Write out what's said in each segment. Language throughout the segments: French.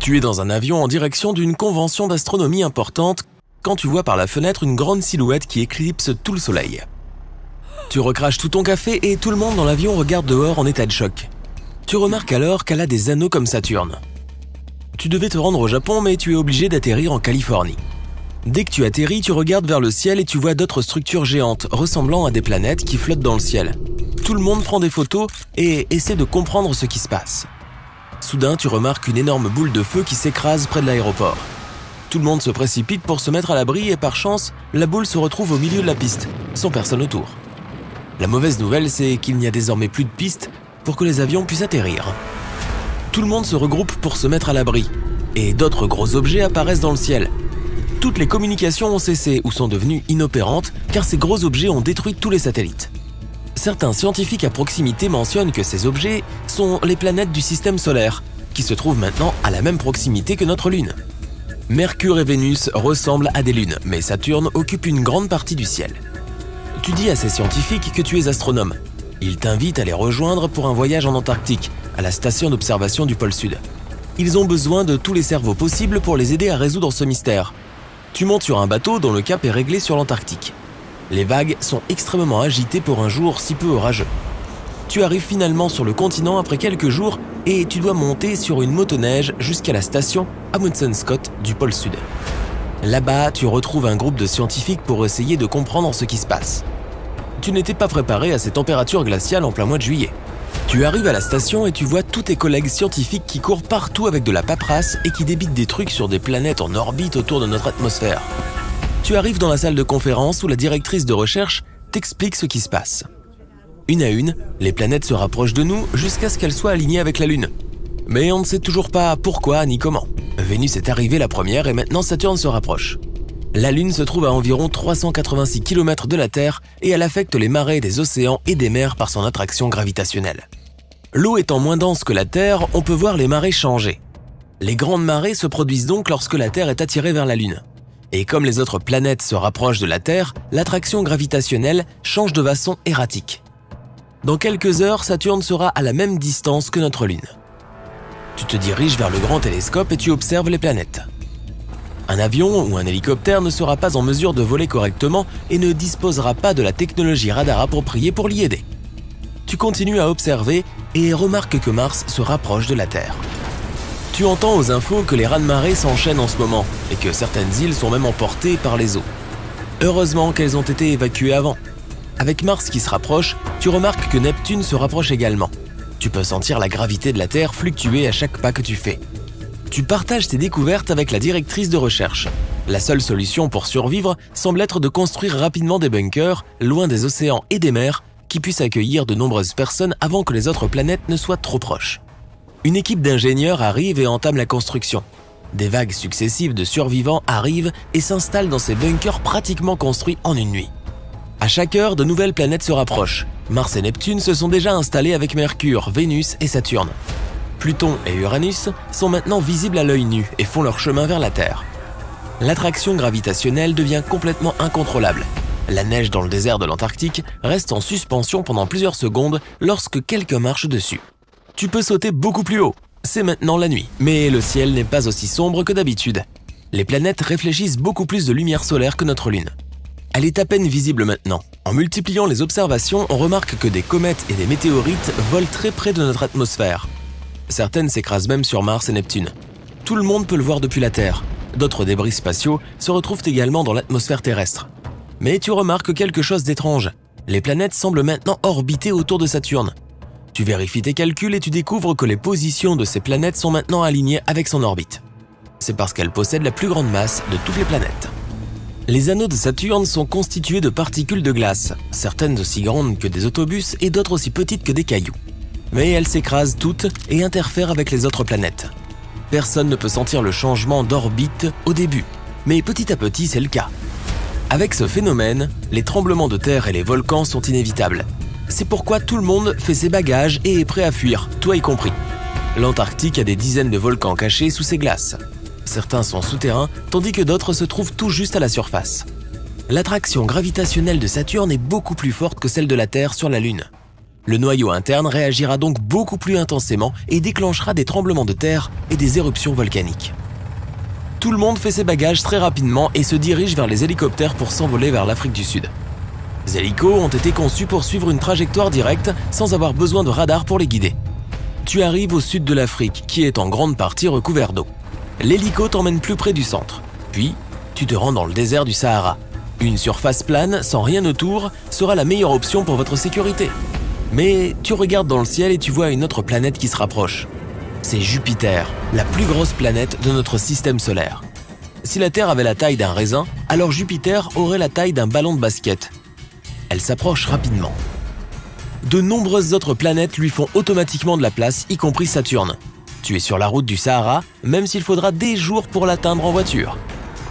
Tu es dans un avion en direction d'une convention d'astronomie importante quand tu vois par la fenêtre une grande silhouette qui éclipse tout le soleil. Tu recraches tout ton café et tout le monde dans l'avion regarde dehors en état de choc. Tu remarques alors qu'elle a des anneaux comme Saturne. Tu devais te rendre au Japon mais tu es obligé d'atterrir en Californie. Dès que tu atterris, tu regardes vers le ciel et tu vois d'autres structures géantes ressemblant à des planètes qui flottent dans le ciel. Tout le monde prend des photos et essaie de comprendre ce qui se passe. Soudain, tu remarques une énorme boule de feu qui s'écrase près de l'aéroport. Tout le monde se précipite pour se mettre à l'abri et par chance, la boule se retrouve au milieu de la piste, sans personne autour. La mauvaise nouvelle, c'est qu'il n'y a désormais plus de piste pour que les avions puissent atterrir. Tout le monde se regroupe pour se mettre à l'abri et d'autres gros objets apparaissent dans le ciel. Toutes les communications ont cessé ou sont devenues inopérantes car ces gros objets ont détruit tous les satellites. Certains scientifiques à proximité mentionnent que ces objets sont les planètes du système solaire, qui se trouvent maintenant à la même proximité que notre Lune. Mercure et Vénus ressemblent à des lunes, mais Saturne occupe une grande partie du ciel. Tu dis à ces scientifiques que tu es astronome. Ils t'invitent à les rejoindre pour un voyage en Antarctique, à la station d'observation du pôle Sud. Ils ont besoin de tous les cerveaux possibles pour les aider à résoudre ce mystère. Tu montes sur un bateau dont le cap est réglé sur l'Antarctique. Les vagues sont extrêmement agitées pour un jour si peu orageux. Tu arrives finalement sur le continent après quelques jours et tu dois monter sur une motoneige jusqu'à la station Amundsen Scott du pôle Sud. Là-bas, tu retrouves un groupe de scientifiques pour essayer de comprendre ce qui se passe. Tu n'étais pas préparé à ces températures glaciales en plein mois de juillet. Tu arrives à la station et tu vois tous tes collègues scientifiques qui courent partout avec de la paperasse et qui débitent des trucs sur des planètes en orbite autour de notre atmosphère. Tu arrives dans la salle de conférence où la directrice de recherche t'explique ce qui se passe. Une à une, les planètes se rapprochent de nous jusqu'à ce qu'elles soient alignées avec la Lune. Mais on ne sait toujours pas pourquoi ni comment. Vénus est arrivée la première et maintenant Saturne se rapproche. La Lune se trouve à environ 386 km de la Terre et elle affecte les marées des océans et des mers par son attraction gravitationnelle. L'eau étant moins dense que la Terre, on peut voir les marées changer. Les grandes marées se produisent donc lorsque la Terre est attirée vers la Lune. Et comme les autres planètes se rapprochent de la Terre, l'attraction gravitationnelle change de façon erratique. Dans quelques heures, Saturne sera à la même distance que notre Lune. Tu te diriges vers le grand télescope et tu observes les planètes. Un avion ou un hélicoptère ne sera pas en mesure de voler correctement et ne disposera pas de la technologie radar appropriée pour l'y aider. Tu continues à observer et remarques que Mars se rapproche de la Terre. Tu entends aux infos que les raz-de-marée s'enchaînent en ce moment et que certaines îles sont même emportées par les eaux. Heureusement qu'elles ont été évacuées avant. Avec Mars qui se rapproche, tu remarques que Neptune se rapproche également. Tu peux sentir la gravité de la Terre fluctuer à chaque pas que tu fais. Tu partages tes découvertes avec la directrice de recherche. La seule solution pour survivre semble être de construire rapidement des bunkers, loin des océans et des mers, qui puissent accueillir de nombreuses personnes avant que les autres planètes ne soient trop proches. Une équipe d'ingénieurs arrive et entame la construction. Des vagues successives de survivants arrivent et s'installent dans ces bunkers pratiquement construits en une nuit. À chaque heure, de nouvelles planètes se rapprochent. Mars et Neptune se sont déjà installés avec Mercure, Vénus et Saturne. Pluton et Uranus sont maintenant visibles à l'œil nu et font leur chemin vers la Terre. L'attraction gravitationnelle devient complètement incontrôlable. La neige dans le désert de l'Antarctique reste en suspension pendant plusieurs secondes lorsque quelqu'un marche dessus. Tu peux sauter beaucoup plus haut. C'est maintenant la nuit, mais le ciel n'est pas aussi sombre que d'habitude. Les planètes réfléchissent beaucoup plus de lumière solaire que notre Lune. Elle est à peine visible maintenant. En multipliant les observations, on remarque que des comètes et des météorites volent très près de notre atmosphère. Certaines s'écrasent même sur Mars et Neptune. Tout le monde peut le voir depuis la Terre. D'autres débris spatiaux se retrouvent également dans l'atmosphère terrestre. Mais tu remarques quelque chose d'étrange. Les planètes semblent maintenant orbiter autour de Saturne. Tu vérifies tes calculs et tu découvres que les positions de ces planètes sont maintenant alignées avec son orbite. C'est parce qu'elles possèdent la plus grande masse de toutes les planètes. Les anneaux de Saturne sont constitués de particules de glace, certaines aussi grandes que des autobus et d'autres aussi petites que des cailloux. Mais elles s'écrasent toutes et interfèrent avec les autres planètes. Personne ne peut sentir le changement d'orbite au début, mais petit à petit c'est le cas. Avec ce phénomène, les tremblements de terre et les volcans sont inévitables. C'est pourquoi tout le monde fait ses bagages et est prêt à fuir, toi y compris. L'Antarctique a des dizaines de volcans cachés sous ses glaces. Certains sont souterrains, tandis que d'autres se trouvent tout juste à la surface. L'attraction gravitationnelle de Saturne est beaucoup plus forte que celle de la Terre sur la Lune. Le noyau interne réagira donc beaucoup plus intensément et déclenchera des tremblements de terre et des éruptions volcaniques. Tout le monde fait ses bagages très rapidement et se dirige vers les hélicoptères pour s'envoler vers l'Afrique du Sud. Les hélicos ont été conçus pour suivre une trajectoire directe sans avoir besoin de radar pour les guider. Tu arrives au sud de l'Afrique, qui est en grande partie recouvert d'eau. L'hélico t'emmène plus près du centre. Puis, tu te rends dans le désert du Sahara. Une surface plane, sans rien autour, sera la meilleure option pour votre sécurité. Mais tu regardes dans le ciel et tu vois une autre planète qui se rapproche. C'est Jupiter, la plus grosse planète de notre système solaire. Si la Terre avait la taille d'un raisin, alors Jupiter aurait la taille d'un ballon de basket. Elle s'approche rapidement. De nombreuses autres planètes lui font automatiquement de la place, y compris Saturne. Tu es sur la route du Sahara, même s'il faudra des jours pour l'atteindre en voiture.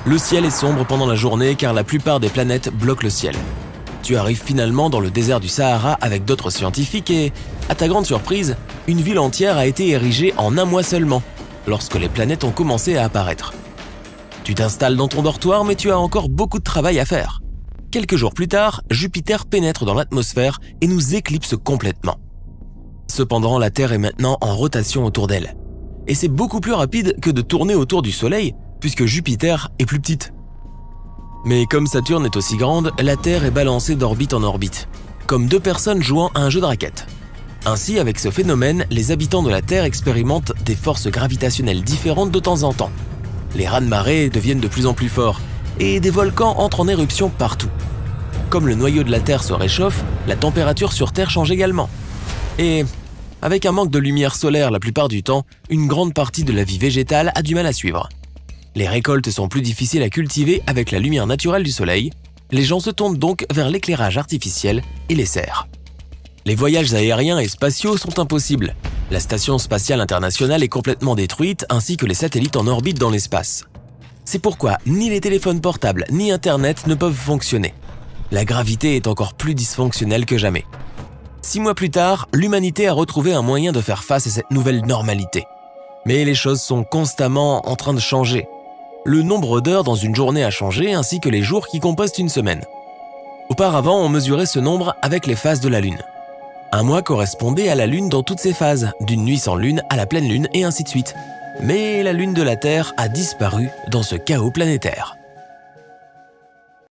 Le ciel est sombre pendant la journée car la plupart des planètes bloquent le ciel. Tu arrives finalement dans le désert du Sahara avec d'autres scientifiques et, à ta grande surprise, une ville entière a été érigée en un mois seulement, lorsque les planètes ont commencé à apparaître. Tu t'installes dans ton dortoir mais tu as encore beaucoup de travail à faire. Quelques jours plus tard, Jupiter pénètre dans l'atmosphère et nous éclipse complètement. Cependant, la Terre est maintenant en rotation autour d'elle. Et c'est beaucoup plus rapide que de tourner autour du Soleil, puisque Jupiter est plus petite. Mais comme Saturne est aussi grande, la Terre est balancée d'orbite en orbite, comme deux personnes jouant à un jeu de raquettes. Ainsi, avec ce phénomène, les habitants de la Terre expérimentent des forces gravitationnelles différentes de temps en temps. Les raz-de-marée deviennent de plus en plus forts, et des volcans entrent en éruption partout. Comme le noyau de la Terre se réchauffe, la température sur Terre change également. Et avec un manque de lumière solaire la plupart du temps, une grande partie de la vie végétale a du mal à suivre. Les récoltes sont plus difficiles à cultiver avec la lumière naturelle du soleil. Les gens se tournent donc vers l'éclairage artificiel et les serres. Les voyages aériens et spatiaux sont impossibles. La station spatiale internationale est complètement détruite ainsi que les satellites en orbite dans l'espace. C'est pourquoi ni les téléphones portables ni Internet ne peuvent fonctionner. La gravité est encore plus dysfonctionnelle que jamais. 6 mois plus tard, l'humanité a retrouvé un moyen de faire face à cette nouvelle normalité. Mais les choses sont constamment en train de changer. Le nombre d'heures dans une journée a changé ainsi que les jours qui composent une semaine. Auparavant, on mesurait ce nombre avec les phases de la Lune. Un mois correspondait à la Lune dans toutes ses phases, d'une nuit sans Lune à la pleine Lune et ainsi de suite. Mais la Lune de la Terre a disparu dans ce chaos planétaire.